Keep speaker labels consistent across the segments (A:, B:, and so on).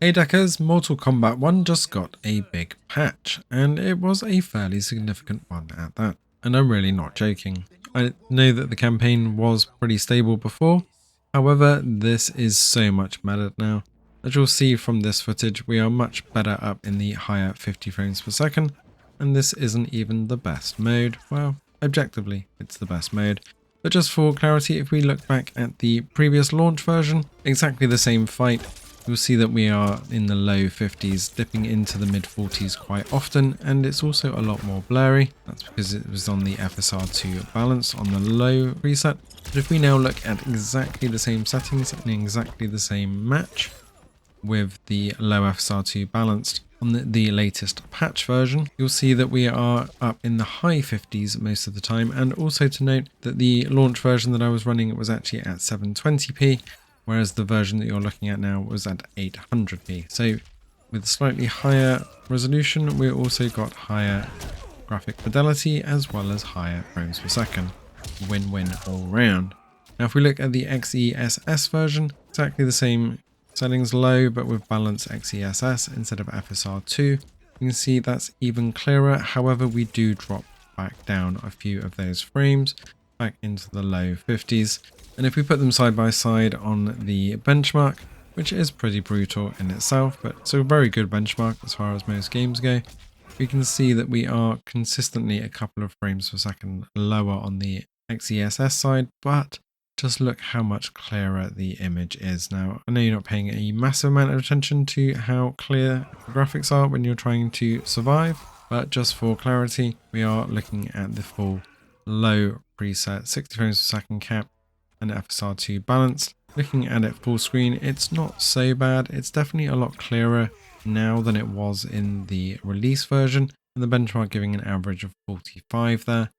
A: Hey Deckers, Mortal Kombat 1 just got a big patch, and it was a fairly significant one at that. And I'm really not joking. I know that the campaign was pretty stable before, however, this is so much better now. As you'll see from this footage, we are much better up in the higher 50 frames per second, and this isn't even the best mode. Well, objectively, it's the best mode. But just for clarity, if we look back at the previous launch version, exactly the same fight, you'll see that we are in the low 50s, dipping into the mid 40s quite often, and it's also a lot more blurry. That's because it was on the FSR2 balance on the low preset. But if we now look at exactly the same settings and exactly the same match with the low FSR2 balanced on the latest patch version, you'll see that we are up in the high 50s most of the time. And also to note that the launch version that I was running was actually at 720p, whereas the version that you're looking at now was at 800p. So with slightly higher resolution, we also got higher graphic fidelity as well as higher frames per second. Win-win all round. Now if we look at the XESS version, exactly the same settings, low but with balance XESS instead of FSR2. You can see that's even clearer, however we do drop back down a few of those frames back into the low 50s. And if we put them side by side on the benchmark, which is pretty brutal in itself, but it's a very good benchmark as far as most games go, we can see that we are consistently a couple of frames per second lower on the XESS side, but just look how much clearer the image is now. I know you're not paying a massive amount of attention to how clear the graphics are when you're trying to survive, but just for clarity, we are looking at the full low preset 60 frames per second cap and FSR2 balanced. Looking at it full screen, it's not so bad. It's definitely a lot clearer now than it was in the release version, and the benchmark giving an average of 45 there.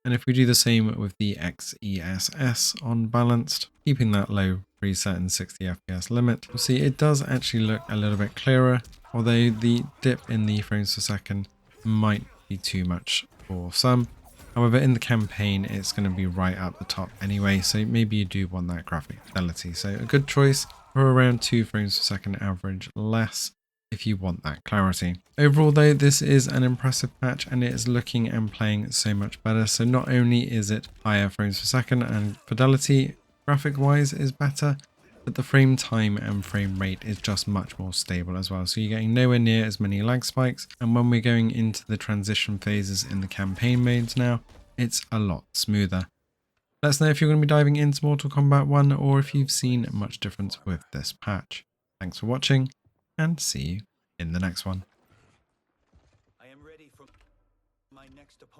A: And if we do the same with the XESS on balanced, keeping that low preset and 60 FPS limit, you'll see it does actually look a little bit clearer, although the dip in the frames per second might be too much for some. However, in the campaign, it's going to be right at the top anyway, so maybe you do want that graphic fidelity. So a good choice for around 2 frames per second average less if you want that clarity. Overall though, this is an impressive patch and it is looking and playing so much better. So not only is it higher frames per second and fidelity graphic wise is better, but the frame time and frame rate is just much more stable as well. So you're getting nowhere near as many lag spikes. And when we're going into the transition phases in the campaign modes now, it's a lot smoother. Let us know if you're going to be diving into Mortal Kombat 1 or if you've seen much difference with this patch. Thanks for watching and see you in the next one.
B: I am ready for my next opponent.